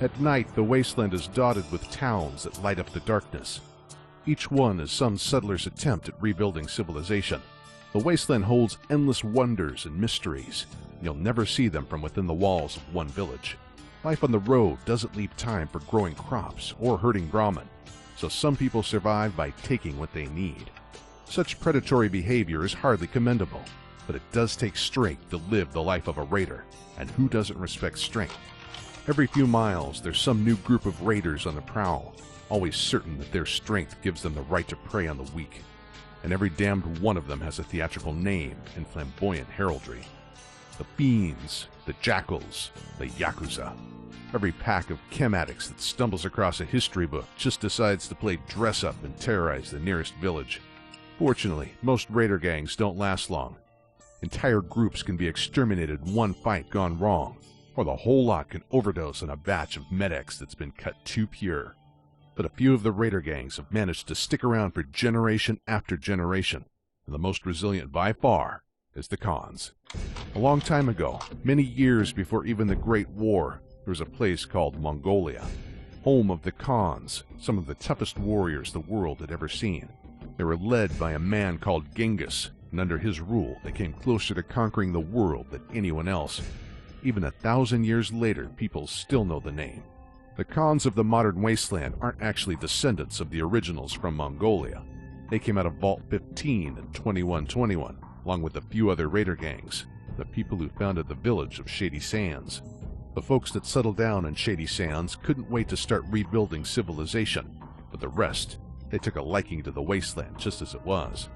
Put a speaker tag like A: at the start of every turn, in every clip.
A: At night, the wasteland is dotted with towns that light up the darkness. Each one is some settler's attempt at rebuilding civilization. The wasteland holds endless wonders and mysteries. You'll never see them from within the walls of one village. Life on the road doesn't leave time for growing crops or herding Brahmin, so some people survive by taking what they need. Such predatory behavior is hardly commendable, but it does take strength to live the life of a raider, and who doesn't respect strength? Every few miles, there's some new group of raiders on the prowl, always certain that their strength gives them the right to prey on the weak. And every damned one of them has a theatrical name and flamboyant heraldry. The Fiends, the Jackals, the Yakuza. Every pack of chem addicts that stumbles across a history book just decides to play dress-up and terrorize the nearest village. Fortunately, most raider gangs don't last long. Entire groups can be exterminated in one fight gone wrong, or the whole lot can overdose on a batch of Med-X that's been cut too pure. But a few of the raider gangs have managed to stick around for generation after generation, and the most resilient by far is the Khans. A long time ago, many years before even the Great War, there was a place called Mongolia, home of the Khans, some of the toughest warriors the world had ever seen. They were led by a man called Genghis, and under his rule they came closer to conquering the world than anyone else. Even 1,000 years later, people still know the name. The Khans of the modern wasteland aren't actually descendants of the originals from Mongolia. They came out of Vault 15 and 2121, along with a few other raider gangs, the people who founded the village of Shady Sands. The folks that settled down in Shady Sands couldn't wait to start rebuilding civilization, but the rest, they took a liking to the wasteland just as it was.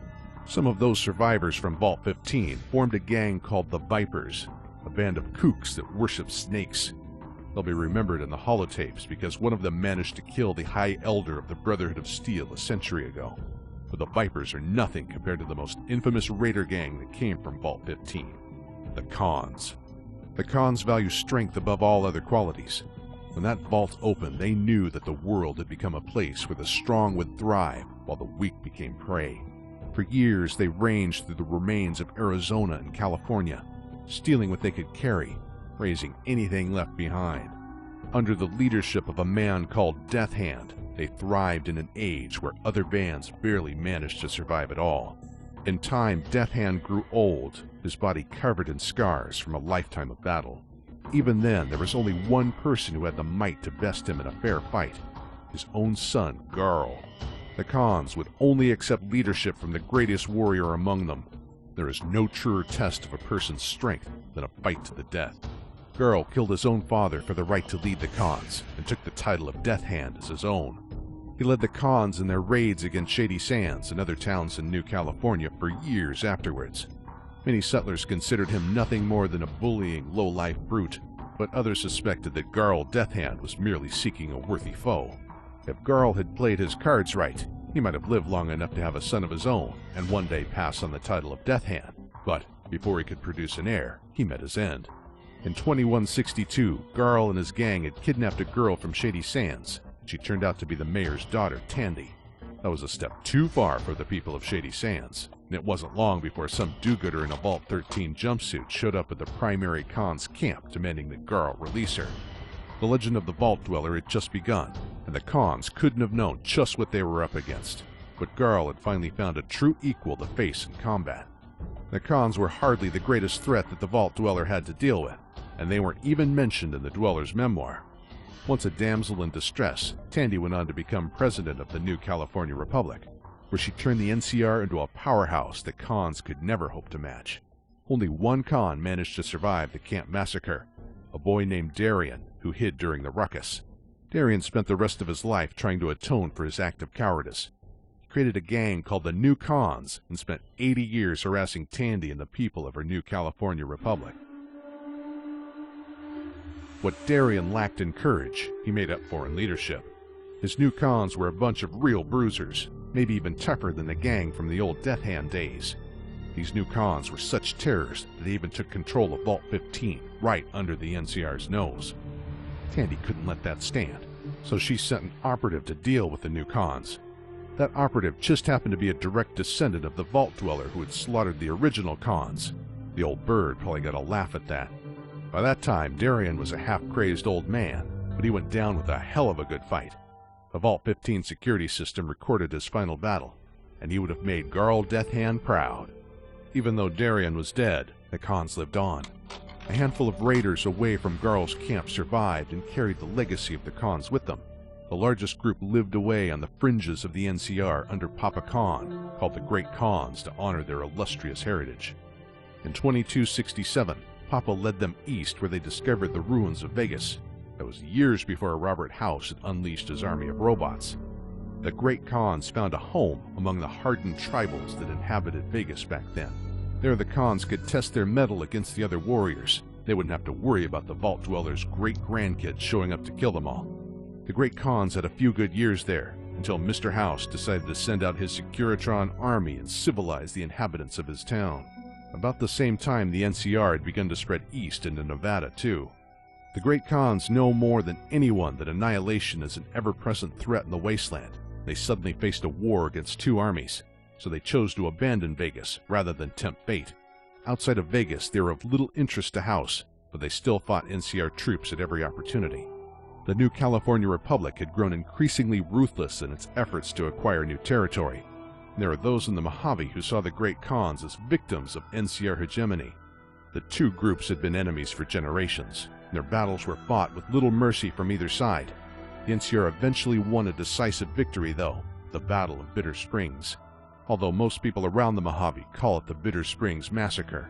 A: Some of those survivors from Vault 15 formed a gang called the Vipers, a band of kooks that worship snakes. They'll be remembered in the holotapes because one of them managed to kill the High Elder of the Brotherhood of Steel a century ago. But the Vipers are nothing compared to the most infamous raider gang that came from Vault 15, the Khans. The Khans value strength above all other qualities. When that vault opened, they knew that the world had become a place where the strong would thrive while the weak became prey. For years, they ranged through the remains of Arizona and California, stealing what they could carry, raising anything left behind. Under the leadership of a man called Death Hand, they thrived in an age where other bands barely managed to survive at all. In time, Death Hand grew old, his body covered in scars from a lifetime of battle. Even then, there was only one person who had the might to best him in a fair fight, his own son, Garl. The Khans would only accept leadership from the greatest warrior among them. There is no truer test of a person's strength than a fight to the death. Garl killed his own father for the right to lead the Khans, and took the title of Death Hand as his own. He led the Khans in their raids against Shady Sands and other towns in New California for years afterwards. Many settlers considered him nothing more than a bullying, low-life brute, but others suspected that Garl Death Hand was merely seeking a worthy foe. If Garl had played his cards right, he might have lived long enough to have a son of his own and one day pass on the title of Death Hand, but before he could produce an heir, he met his end. In 2162, Garl and his gang had kidnapped a girl from Shady Sands. She turned out to be the mayor's daughter, Tandy. That was a step too far for the people of Shady Sands, and it wasn't long before some do-gooder in a Vault 13 jumpsuit showed up at the primary Khan's camp demanding that Garl release her. The legend of the Vault Dweller had just begun, and the Khans couldn't have known just what they were up against. But Garl had finally found a true equal to face in combat. The Khans were hardly the greatest threat that the Vault Dweller had to deal with, and they weren't even mentioned in the Dweller's memoir. Once a damsel in distress, Tandy went on to become president of the new California Republic, where she turned the NCR into a powerhouse that Khans could never hope to match. Only one Khan managed to survive the camp massacre, a boy named Darien, who hid during the ruckus. Darien spent the rest of his life trying to atone for his act of cowardice. He created a gang called the New Khans and spent 80 years harassing Tandy and the people of her new California Republic. What Darien lacked in courage, he made up for in leadership. His new Khans were a bunch of real bruisers, maybe even tougher than the gang from the old Death Hand days. These new Khans were such terrors that they even took control of Vault 15, right under the NCR's nose. Tandy couldn't let that stand, so she sent an operative to deal with the new Khans. That operative just happened to be a direct descendant of the Vault Dweller who had slaughtered the original Khans. The old bird probably got a laugh at that. By that time, Darien was a half-crazed old man, but he went down with a hell of a good fight. The Vault 15 security system recorded his final battle, and he would have made Garl Deathhand proud. Even though Darien was dead, the Khans lived on. A handful of raiders away from Garl's camp survived and carried the legacy of the Khans with them. The largest group lived away on the fringes of the NCR under Papa Khan, called the Great Khans to honor their illustrious heritage. In 2267, Papa led them east where they discovered the ruins of Vegas. That was years before Robert House had unleashed his army of robots. The Great Khans found a home among the hardened tribals that inhabited Vegas back then. There the Khans could test their mettle against the other warriors. They wouldn't have to worry about the Vault Dwellers' great-grandkids showing up to kill them all. The Great Khans had a few good years there, until Mr. House decided to send out his Securitron army and civilize the inhabitants of his town. About the same time, the NCR had begun to spread east into Nevada, too. The Great Khans know more than anyone that annihilation is an ever-present threat in the wasteland. They suddenly faced a war against two armies, so they chose to abandon Vegas rather than tempt fate. Outside of Vegas, they were of little interest to House, but they still fought NCR troops at every opportunity. The new California Republic had grown increasingly ruthless in its efforts to acquire new territory. There are those in the Mojave who saw the Great Khans as victims of NCR hegemony. The two groups had been enemies for generations. Their battles were fought with little mercy from either side. The NCR eventually won a decisive victory, though, the Battle of Bitter Springs, although most people around the Mojave call it the Bitter Springs Massacre.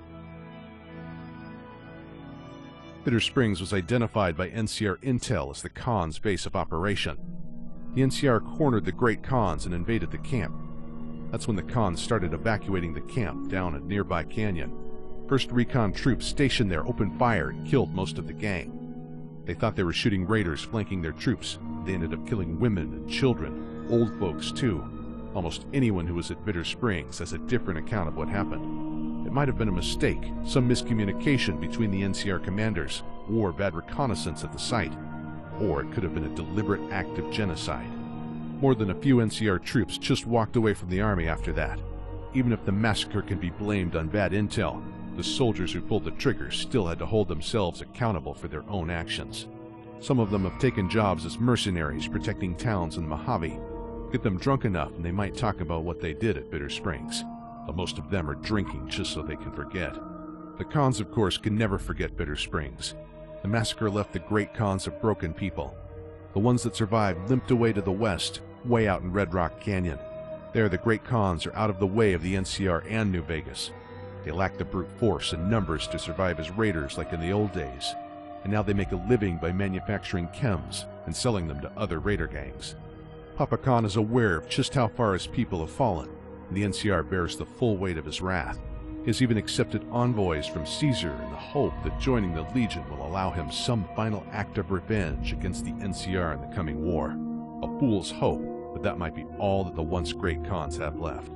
A: Bitter Springs was identified by NCR Intel as the Khans' base of operation. The NCR cornered the Great Khans and invaded the camp. That's when the Khans started evacuating the camp down a nearby canyon. First recon troops stationed there opened fire and killed most of the gang. They thought they were shooting raiders flanking their troops. They ended up killing women and children, old folks too. Almost anyone who was at Bitter Springs has a different account of what happened. It might have been a mistake, some miscommunication between the NCR commanders, or bad reconnaissance at the site, or it could have been a deliberate act of genocide. More than a few NCR troops just walked away from the army after that. Even if the massacre can be blamed on bad intel, the soldiers who pulled the trigger still had to hold themselves accountable for their own actions. Some of them have taken jobs as mercenaries protecting towns in the Mojave. Get them drunk enough and they might talk about what they did at Bitter Springs. But most of them are drinking just so they can forget. The Khans, of course, can never forget Bitter Springs. The massacre left the Great Khans a broken people. The ones that survived limped away to the west, way out in Red Rock Canyon. There, the Great Khans are out of the way of the NCR and New Vegas. They lack the brute force and numbers to survive as raiders like in the old days, and now they make a living by manufacturing chems and selling them to other raider gangs. Papa Khan is aware of just how far his people have fallen, and the NCR bears the full weight of his wrath. He has even accepted envoys from Caesar in the hope that joining the Legion will allow him some final act of revenge against the NCR in the coming war. A fool's hope, but that might be all that the once Great Khans have left.